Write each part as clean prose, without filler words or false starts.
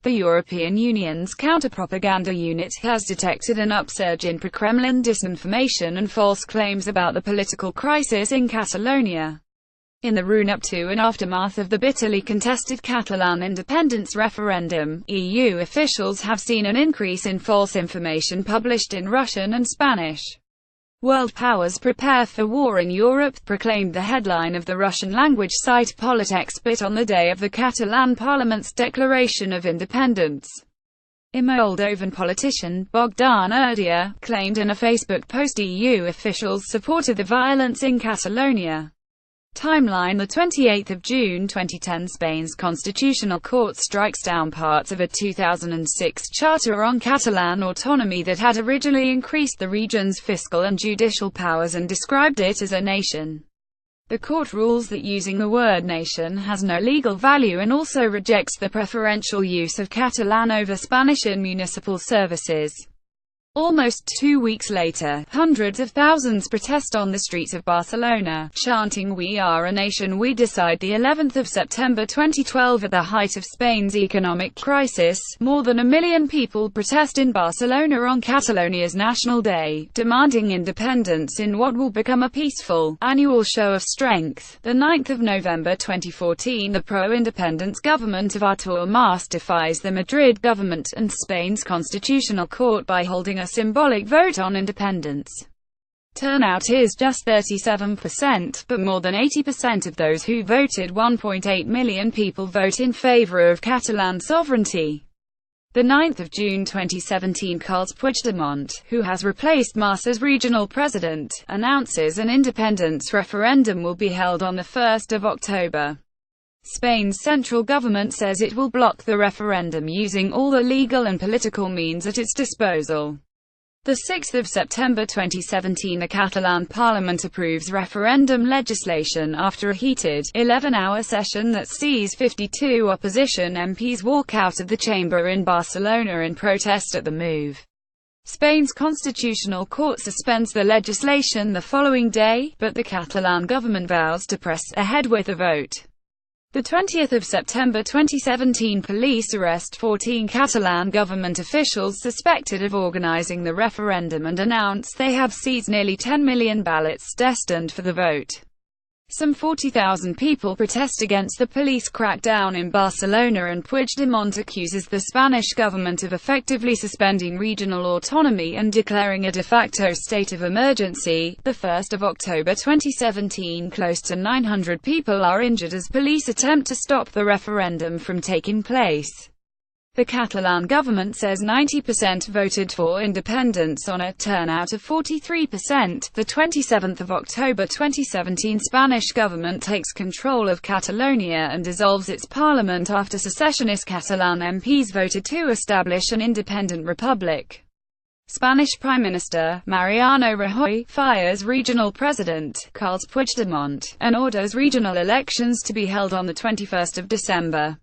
The European Union's counterpropaganda unit has detected an upsurge in pro-Kremlin disinformation and false claims about the political crisis in Catalonia. In the run-up to and aftermath of the bitterly contested Catalan independence referendum, EU officials have seen an increase in false information published in Russian and Spanish. World powers prepare for war in Europe, proclaimed the headline of the Russian-language site Politexpert on the day of the Catalan parliament's declaration of independence. A Moldovan politician, Bogdan Urdia, claimed in a Facebook post EU officials supported the violence in Catalonia. Timeline: the 28th of June 2010, Spain's constitutional court strikes down parts of a 2006 charter on Catalan autonomy that had originally increased the region's fiscal and judicial powers and described it as a nation. The court rules that using the word nation has no legal value and also rejects the preferential use of Catalan over Spanish in municipal services. Almost 2 weeks later, hundreds of thousands protest on the streets of Barcelona, chanting "We are a nation, we decide." The 11th of September 2012, at the height of Spain's economic crisis, more than 1 million people protest in Barcelona on Catalonia's National Day, demanding independence in what will become a peaceful, annual show of strength. The 9th of November 2014, the pro-independence government of Artur Mas defies the Madrid government and Spain's constitutional court by holding a symbolic vote on independence. Turnout is just 37%, but more than 80% of those who voted, 1.8 million people, vote in favor of Catalan sovereignty. The 9th of June 2017, Carles Puigdemont, who has replaced Mas as regional president, announces an independence referendum will be held on the 1st of October. Spain's central government says it will block the referendum using all the legal and political means at its disposal. The 6th of September 2017, the Catalan parliament approves referendum legislation after a heated, 11-hour session that sees 52 opposition MPs walk out of the chamber in Barcelona in protest at the move. Spain's constitutional court suspends the legislation the following day, but the Catalan government vows to press ahead with the vote. The 20th of September 2017, police arrest 14 Catalan government officials suspected of organizing the referendum and announce they have seized nearly 10 million ballots destined for the vote. Some 40,000 people protest against the police crackdown in Barcelona, and Puigdemont accuses the Spanish government of effectively suspending regional autonomy and declaring a de facto state of emergency. The 1st of October 2017, close to 900 people are injured as police attempt to stop the referendum from taking place. The Catalan government says 90% voted for independence on a turnout of 43%. The 27th of October 2017, Spanish government takes control of Catalonia and dissolves its parliament after secessionist Catalan MPs voted to establish an independent republic. Spanish Prime Minister Mariano Rajoy fires regional president Carles Puigdemont and orders regional elections to be held on the 21st of December.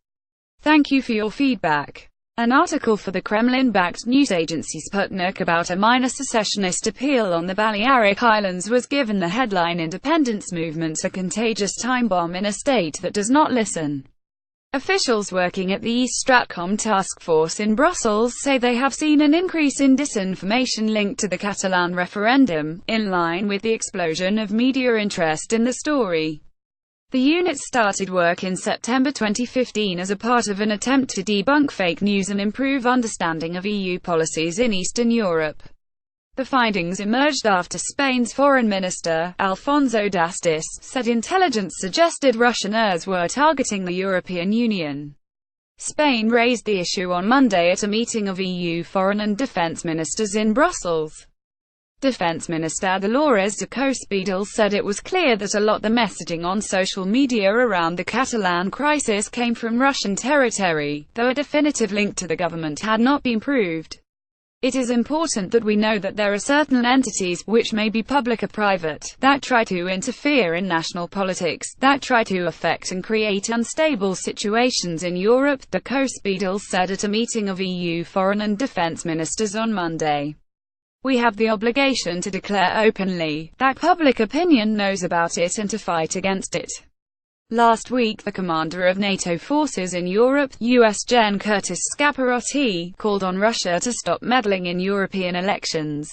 Thank you for your feedback. An article for the Kremlin-backed news agency Sputnik about a minor secessionist appeal on the Balearic Islands was given the headline "Independence Movement's a Contagious Time Bomb in a State That Does Not Listen." Officials working at the East Stratcom task force in Brussels say they have seen an increase in disinformation linked to the Catalan referendum, in line with the explosion of media interest in the story. The unit started work in September 2015 as a part of an attempt to debunk fake news and improve understanding of EU policies in Eastern Europe. The findings emerged after Spain's Foreign Minister, Alfonso Dastis, said intelligence suggested Russians were targeting the European Union. Spain raised the issue on Monday at a meeting of EU foreign and defense ministers in Brussels. Defense Minister Dolores de Cospedal said it was clear that a lot the messaging on social media around the Catalan crisis came from Russian territory, though a definitive link to the government had not been proved. It is important that we know that there are certain entities, which may be public or private, that try to interfere in national politics, that try to affect and create unstable situations in Europe, de Cospedal said at a meeting of EU foreign and defense ministers on Monday. We have the obligation to declare openly that public opinion knows about it and to fight against it. Last week, the commander of NATO forces in Europe, US Gen. Curtis Scaparotti, called on Russia to stop meddling in European elections.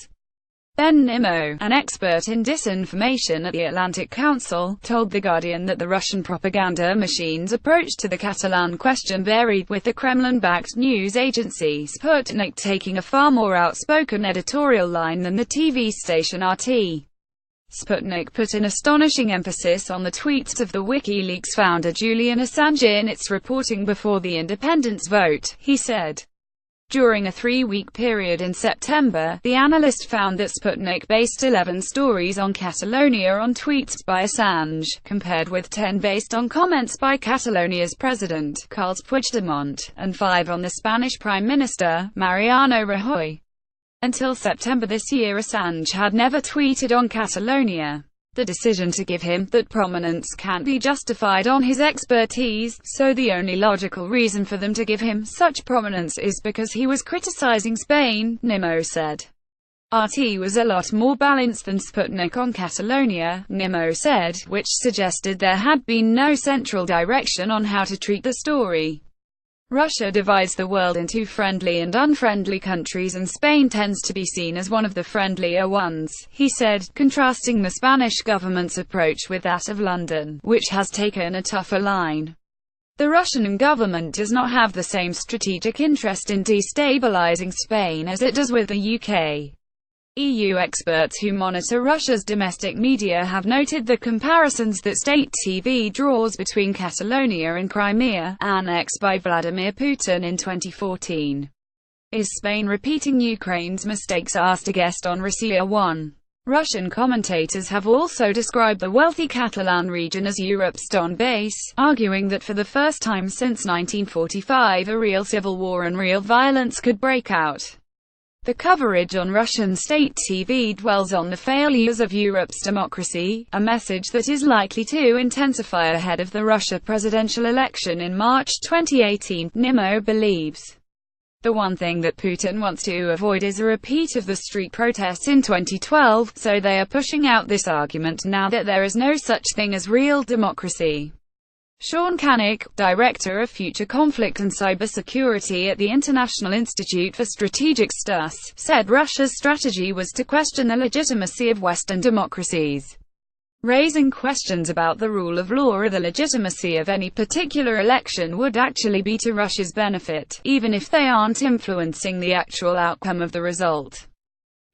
Ben Nimmo, an expert in disinformation at the Atlantic Council, told The Guardian that the Russian propaganda machine's approach to the Catalan question varied, with the Kremlin-backed news agency Sputnik taking a far more outspoken editorial line than the TV station RT. Sputnik put an astonishing emphasis on the tweets of the WikiLeaks founder Julian Assange in its reporting before the independence vote, he said. During a 3-week period in September, the analyst found that Sputnik based 11 stories on Catalonia on tweets by Assange, compared with 10 based on comments by Catalonia's president, Carles Puigdemont, and 5 on the Spanish Prime Minister, Mariano Rajoy. Until September this year, Assange had never tweeted on Catalonia. The decision to give him that prominence can't be justified on his expertise, so the only logical reason for them to give him such prominence is because he was criticizing Spain, Nimmo said. RT was a lot more balanced than Sputnik on Catalonia, Nimmo said, which suggested there had been no central direction on how to treat the story. Russia divides the world into friendly and unfriendly countries, and Spain tends to be seen as one of the friendlier ones, he said, contrasting the Spanish government's approach with that of London, which has taken a tougher line. The Russian government does not have the same strategic interest in destabilizing Spain as it does with the UK. EU experts who monitor Russia's domestic media have noted the comparisons that state TV draws between Catalonia and Crimea, annexed by Vladimir Putin in 2014. Is Spain repeating Ukraine's mistakes? Asked a guest on Russia 1. Russian commentators have also described the wealthy Catalan region as Europe's Donbass, arguing that for the first time since 1945 a real civil war and real violence could break out. The coverage on Russian state TV dwells on the failures of Europe's democracy, a message that is likely to intensify ahead of the Russia presidential election in March 2018, Nimmo believes. The one thing that Putin wants to avoid is a repeat of the street protests in 2012, so they are pushing out this argument now that there is no such thing as real democracy. Sean Canick, Director of Future Conflict and Cybersecurity at the International Institute for Strategic Studies, said Russia's strategy was to question the legitimacy of Western democracies. Raising questions about the rule of law or the legitimacy of any particular election would actually be to Russia's benefit, even if they aren't influencing the actual outcome of the result.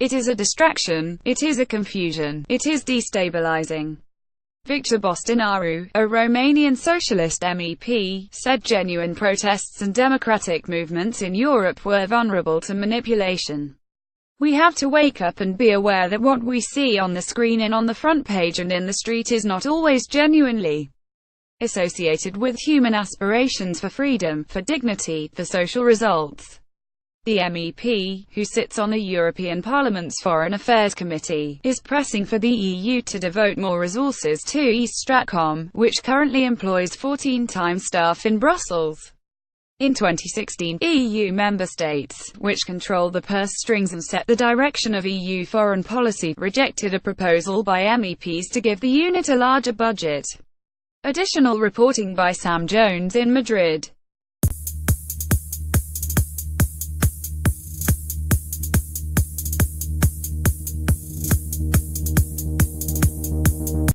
It is a distraction, it is a confusion, it is destabilizing. Victor Bostinaru, a Romanian socialist MEP, said genuine protests and democratic movements in Europe were vulnerable to manipulation. We have to wake up and be aware that what we see on the screen and on the front page and in the street is not always genuinely associated with human aspirations for freedom, for dignity, for social results. The MEP, who sits on the European Parliament's Foreign Affairs Committee, is pressing for the EU to devote more resources to East Stratcom, which currently employs 14 times staff in Brussels. In 2016, EU member states, which control the purse strings and set the direction of EU foreign policy, rejected a proposal by MEPs to give the unit a larger budget. Additional reporting by Sam Jones in Madrid.